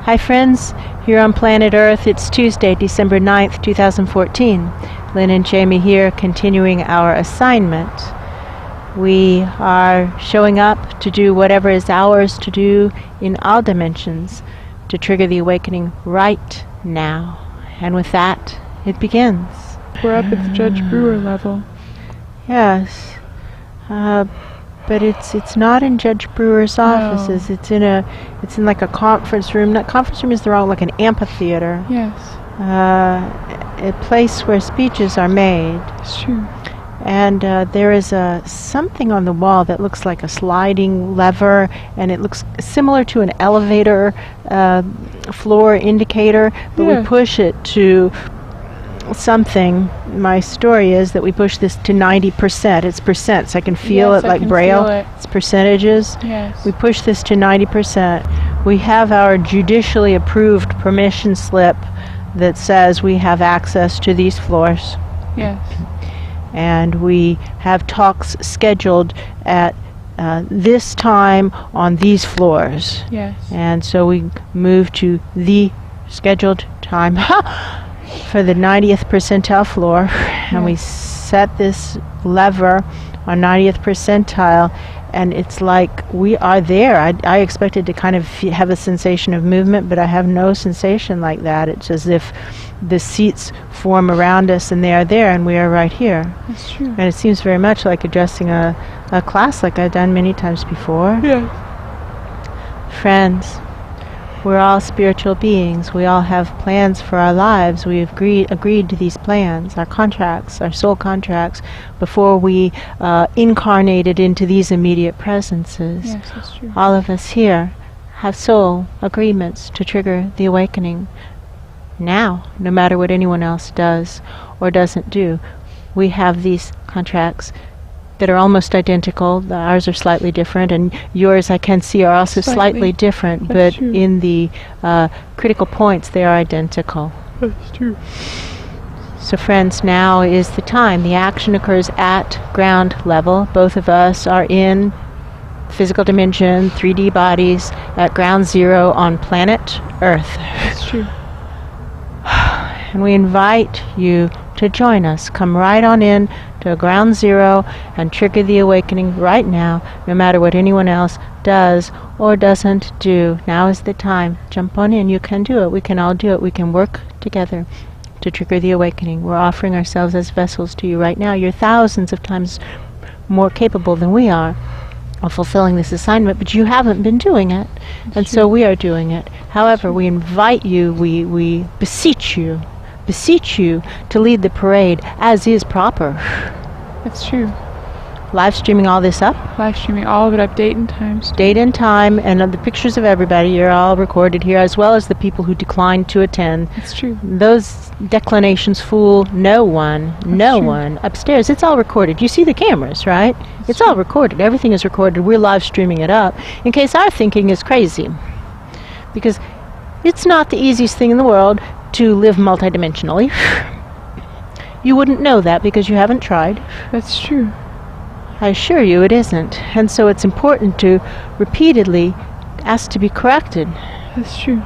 Hi friends, here on planet Earth, it's Tuesday, December 9th, 2014. Lynn and Jamie here, continuing our assignment. We are showing up to do whatever is ours to do in all dimensions to trigger the awakening right now. And with that, it begins. We're up at the Judge Brewer level. Yes. But it's not in Judge Brewer's offices. No. It's in like a conference room. Not conference room is the wrong, like an amphitheater. Yes. A place where speeches are made. It's true. And there is something on the wall that looks like a sliding lever, and it looks similar to an elevator floor indicator, but we push it to something. My story is that we push this to 90%. It's percent, so I can feel it like Braille. It's percentages. Yes. We push this to 90%. We have our judicially approved permission slip that says we have access to these floors. Yes. And we have talks scheduled at this time on these floors. Yes. And so we move to the scheduled time for the 90th percentile floor, and we set this lever on 90th percentile, and it's like we are there. I expected to kind of have a sensation of movement, but I have no sensation like that. It's as if the seats form around us and they are there and we are right here. That's true. And it seems very much like addressing a class like I've done many times before. Yes. Friends, we're all spiritual beings. We all have plans for our lives. We have agreed to these plans, our contracts, our soul contracts, before we incarnated into these immediate presences. Yes, that's true. All of us here have soul agreements to trigger the awakening. Now, no matter what anyone else does or doesn't do, we have these contracts that are almost identical. Ours are slightly different, and yours I can see are also slightly different, but true. in the critical points they are identical. That's true. So friends, now is the time. The action occurs at ground level. Both of us are in physical dimension, 3D bodies, at ground zero on planet Earth. That's true. And we invite you to join us. Come right on in to ground zero and trigger the awakening right now, no matter what anyone else does or doesn't do. Now is the time. Jump on in. You can do it. We can all do it. We can work together to trigger the awakening. We're offering ourselves as vessels to you right now. You're thousands of times more capable than we are of fulfilling this assignment, but you haven't been doing it. And so we are doing it. However, we invite you, we beseech you to lead the parade as is proper. That's true. Live streaming all this up. Live streaming all of it up, date and times. Date and time, and the pictures of everybody. You're all recorded here, as well as the people who declined to attend. That's true. Those declinations fool no one. No one upstairs. It's all recorded. You see the cameras, right? It's all recorded. Everything is recorded. We're live streaming it up in case our thinking is crazy. Because it's not the easiest thing in the world to live multidimensionally. You wouldn't know that because you haven't tried. That's true. I assure you it isn't. And so it's important to repeatedly ask to be corrected That's true.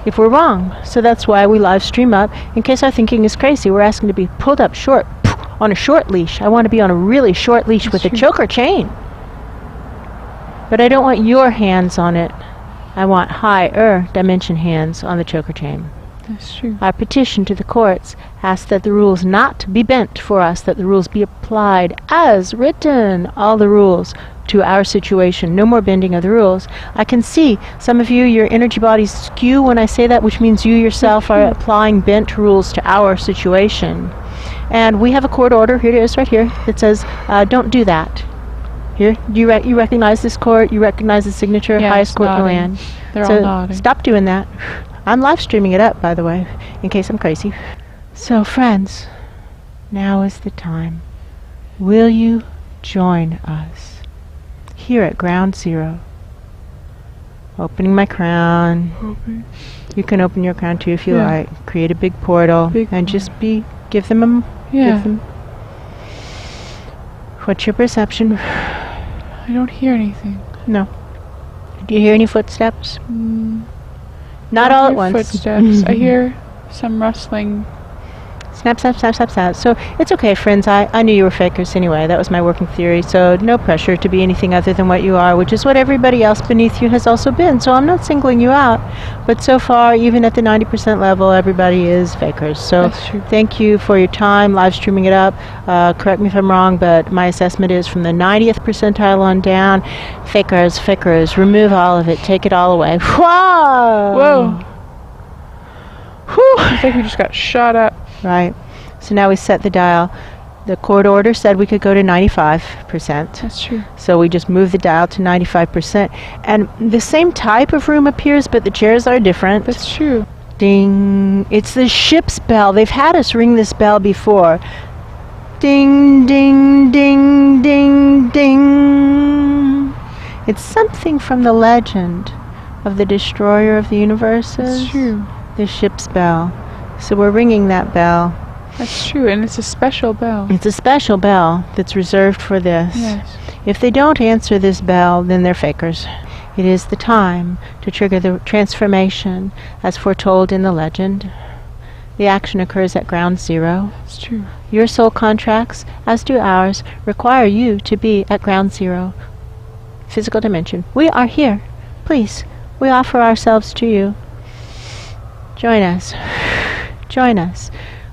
if we're wrong. So that's why we live stream up. In case our thinking is crazy, we're asking to be pulled up short, on a short leash. I want to be on a really short leash with a choker chain. But I don't want your hands on it. I want higher dimension hands on the choker chain. That's true. Our petition to the courts asks that the rules not be bent for us, that the rules be applied as written, all the rules to our situation. No more bending of the rules. I can see some of you, your energy bodies skew when I say that, which means you yourself are applying bent rules to our situation. And we have a court order, here it is right here, that says don't do that. Here, you recognize this court, you recognize the signature, highest court in the land. They're So all nodding. stop doing that. I'm live streaming it up, by the way, in case I'm crazy. So, friends, now is the time. Will you join us here at ground zero? Opening my crown. Okay. You can open your crown too if you like. Create a big portal and just give them give them. What's your perception? I don't hear anything. No. Do you hear any footsteps? Not I all at hear once. Footsteps. I hear some rustling. Snap, snap, snap, snap, snap. So it's okay, friends. I knew you were fakers anyway. That was my working theory. So no pressure to be anything other than what you are, which is what everybody else beneath you has also been. So I'm not singling you out. But so far, even at the 90% level, everybody is fakers. So That's true. thank you for your time live streaming it up. Correct me if I'm wrong, but my assessment is from the 90th percentile on down. Fakers, fakers. Remove all of it. Take it all away. Whoa! Whoa. Whew. It's like we just got shot up. Right. So now we set the dial. The court order said we could go to 95%. That's true. So we just move the dial to 95%. And the same type of room appears, but the chairs are different. That's true. Ding. It's the ship's bell. They've had us ring this bell before. Ding, ding, ding, ding, ding. It's something from the legend of the destroyer of the universes. That's true. The ship's bell. So we're ringing that bell. That's true, and it's a special bell. It's a special bell that's reserved for this. Yes. If they don't answer this bell, then they're fakers. It is the time to trigger the transformation as foretold in the legend. The action occurs at ground zero. That's true. Your soul contracts, as do ours, require you to be at ground zero. Physical dimension. We are here. Please, we offer ourselves to you. Join us. Join us.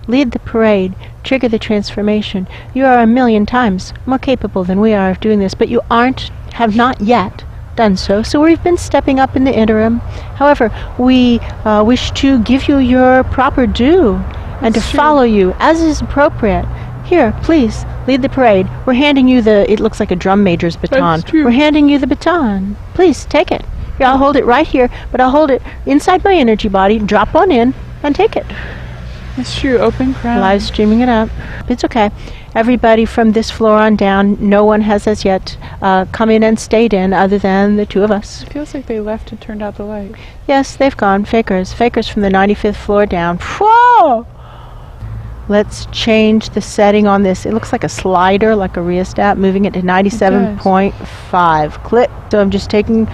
Lead the parade. Trigger the transformation. You are a million times more capable than we are of doing this, but you have not yet done so. So we've been stepping up in the interim. However, we wish to give you your proper due and to That's true. follow you as is appropriate. Here, please, lead the parade. We're handing you it looks like a drum major's baton. That's true. We're handing you the baton. Please, take it. Here, I'll hold it right here, but I'll hold it inside my energy body. Drop on in and take it. That's true. Open crown. Live streaming it up. It's okay. Everybody from this floor on down, no one has as yet come in and stayed in other than the two of us. It feels like they left and turned out the light. Yes, they've gone. Fakers. Fakers from the 95th floor down. Whoa! Let's change the setting on this. It looks like a slider, like a rheostat, moving it to 97.5. Click. So I'm just taking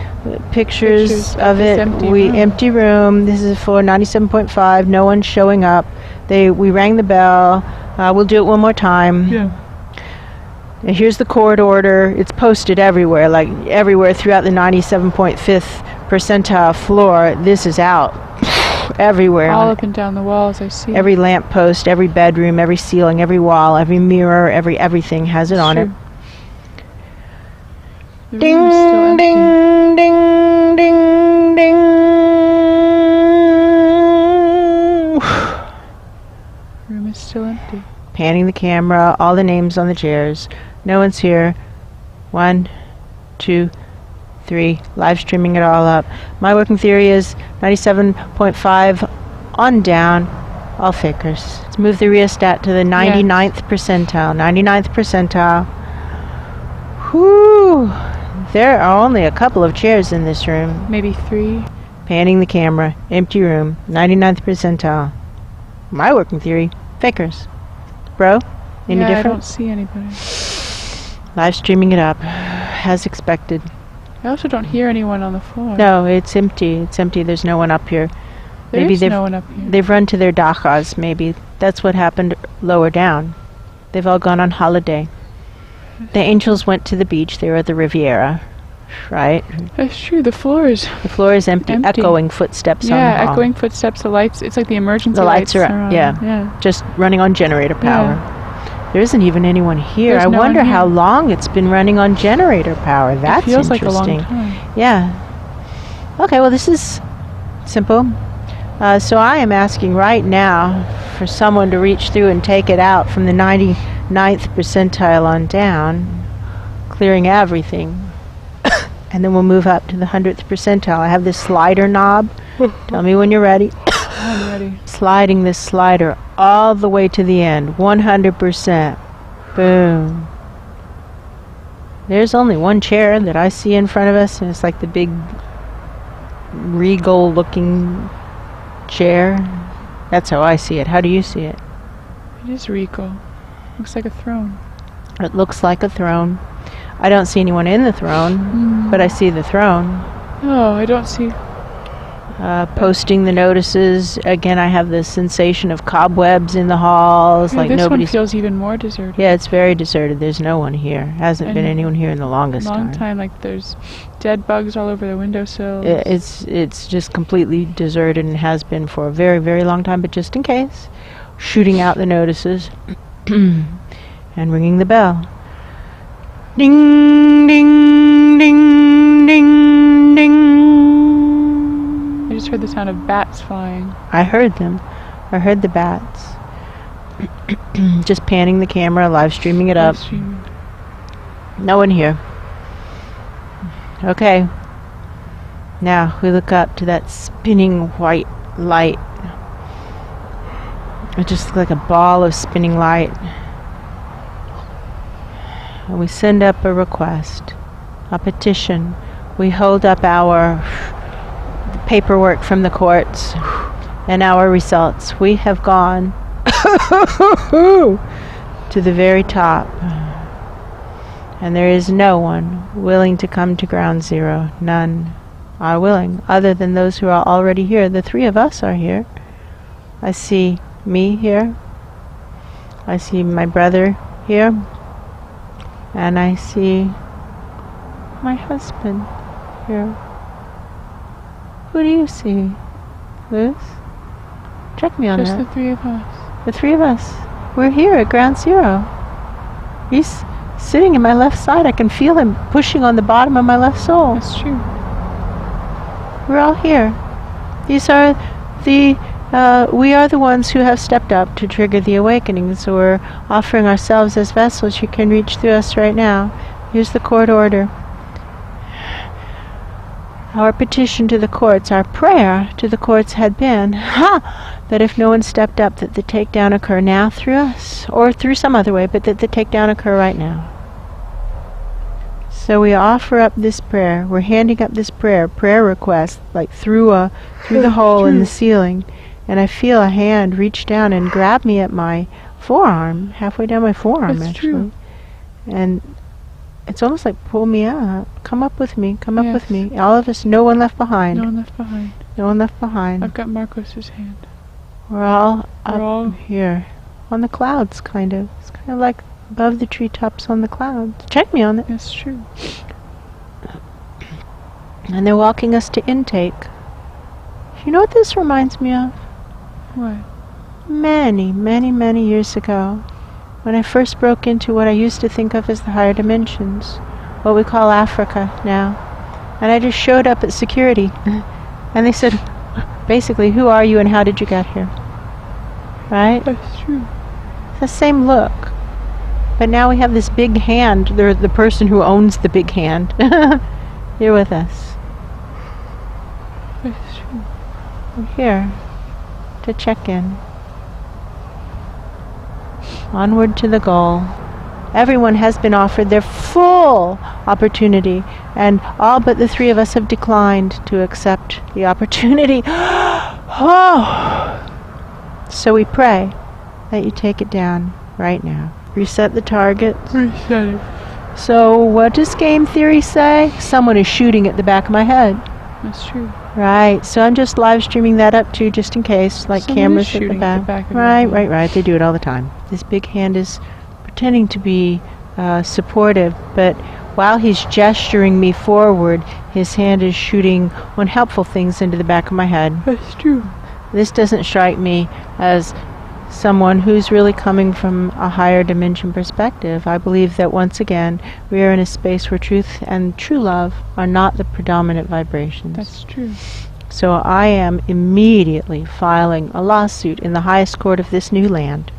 pictures of this it. empty room. Empty room. This is for 97.5. No one's showing up. We rang the bell. We'll do it one more time. Yeah. And here's the court order. It's posted everywhere, like everywhere throughout the 97.5th percentile floor. This is out. Everywhere. All up and down the walls, I see. Every lamp post, every bedroom, every ceiling, every wall, every mirror, everything has it on it. The room is still empty. Ding, ding, ding, ding. Room is still empty. Panning the camera, all the names on the chairs. No one's here. 1, 2, 3. Live streaming it all up. My working theory is 97.5 on down. All fakers. Let's move the rheostat to the 99th percentile. 99th percentile. Whew. There are only a couple of chairs in this room. Maybe 3. Panning the camera. Empty room. 99th percentile. My working theory. Fakers. Bro? Any I different? don't see anybody. Live streaming it up. As expected. I also don't hear anyone on the floor. No, it's empty. It's empty. There's no one up here. There's no one up here. They've run to their dakas, maybe. That's what happened lower down. They've all gone on holiday. The angels went to the beach. They were at the Riviera, right? That's true. The floor is... The floor is empty. Empty. Echoing footsteps on the Yeah, hall. echoing footsteps. The lights. It's like the emergency The lights are on. yeah. Just running on generator power. Yeah. There isn't even anyone here. There's I no one wonder how here. long it's been running on generator power. That's It feels like a interesting. long time. Yeah. Okay, well, this is simple. So I am asking right now for someone to reach through and take it out from the 99th percentile on down, clearing everything. And then we'll move up to the 100th percentile. I have this slider knob. Tell me when you're ready. I'm ready. Sliding this slider all the way to the end. 100%. Boom. There's only one chair that I see in front of us, and it's like the big regal looking chair. That's how I see it. How do you see it? It is regal. Looks like a throne. It looks like a throne. I don't see anyone in the throne, but I see the throne. Oh, I don't see... posting the notices. Again, I have this sensation of cobwebs in the halls. Yeah, like this one nobody's. feels even more deserted. Yeah, it's very deserted. There's no one here. Hasn't been anyone here in the longest Long time. Like there's dead bugs all over the windowsills. It's just completely deserted and has been for a very, very long time. But just in case, shooting out the notices and ringing the bell. Ding, ding, ding, ding, ding. I just heard the sound of bats flying. I heard them. I heard the bats. Just panning the camera, live streaming it up. No one here. Okay. Now we look up to that spinning white light. It just looks like a ball of spinning light. And we send up a request, a petition. We hold up our paperwork from the courts and our results. We have gone to the very top. And there is no one willing to come to ground zero. None are willing, other than those who are already here. The three of us are here. I see me here. I see my brother here. And I see my husband here. Who do you see, Liz? Check me on Just that. the three of us. The three of us. We're here at ground zero. He's sitting in my left side. I can feel him pushing on the bottom of my left sole. That's true. We're all here. These are we are the ones who have stepped up to trigger the awakening. So we're offering ourselves as vessels. You can reach through us right now. Here's the court order. Our petition to the courts, our prayer to the courts had been, that if no one stepped up, that the takedown occur now through us, or through some other way, but that the takedown occur right now. So we offer up this prayer. We're handing up this prayer request, like through the hole in the ceiling, and I feel a hand reach down and grab me at my forearm, halfway down my forearm. That's actually. true. And it's almost like pull me up. Come up with me. Come up Yes. with me. All of us, no one left behind. No one left behind. No one left behind. I've got Marcos's hand. We're all up We're all here. On the clouds, kind of. It's kind of like above the treetops on the clouds. Check me on it. That's true. And they're walking us to intake. You know what this reminds me of? What? Many, many, many years ago, when I first broke into what I used to think of as the higher dimensions, what we call Africa now. And I just showed up at security. And they said, basically, who are you and how did you get here? Right? That's true. The same look. But now we have this big hand. They're the person who owns the big hand. You're with us. That's true. We're here to check in. Onward to the goal. Everyone has been offered their full opportunity, and all but the three of us have declined to accept the opportunity. So we pray that you take it down right now. Reset the target. Reset it. So what does game theory say? Someone is shooting at the back of my head. That's true. Right, so I'm just live streaming that up too, just in case, like Someone cameras is at the shooting back. at the back of your Right, head. right, right. They do it all the time. This big hand is pretending to be supportive, but while he's gesturing me forward, his hand is shooting unhelpful things into the back of my head. That's true. This doesn't strike me as someone who's really coming from a higher dimension perspective. I believe that once again, we are in a space where truth and true love are not the predominant vibrations. That's true. So I am immediately filing a lawsuit in the highest court of this new land,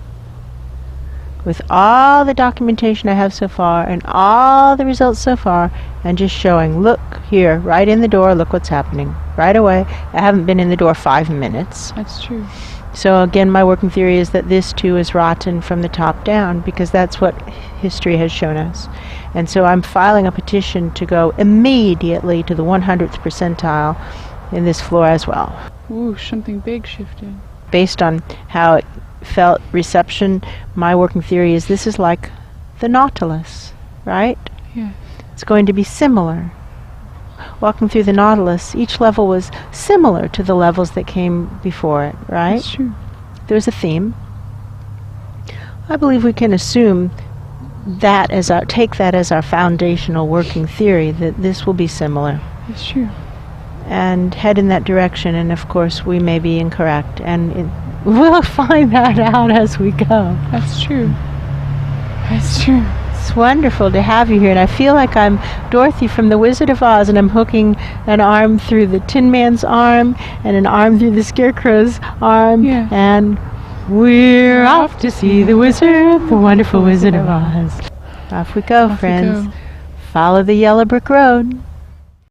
with all the documentation I have so far and all the results so far, and just showing, look here, right in the door, look what's happening. Right away. I haven't been in the door 5 minutes. That's true. So again, my working theory is that this too is rotten from the top down, because that's what history has shown us. And so I'm filing a petition to go immediately to the 100th percentile in this floor as well. Ooh, something big shifted. Based on how it felt reception, my working theory is this is like the Nautilus, right? Yes. It's going to be similar. walking through the Nautilus, each level was similar to the levels that came before it, right? That's true. There was a theme. I believe we can assume that as take that as our foundational working theory, that this will be similar. That's true. And head in that direction, and of course we may be incorrect, and we'll find that out as we go. That's true. That's true. It's wonderful to have you here, and I feel like I'm Dorothy from The Wizard of Oz, and I'm hooking an arm through the Tin Man's arm and an arm through the Scarecrow's arm, Yeah. and we're off to see the wizard, the wonderful Wizard of Oz. Off we go, Off we friends. go. Follow the yellow brick road.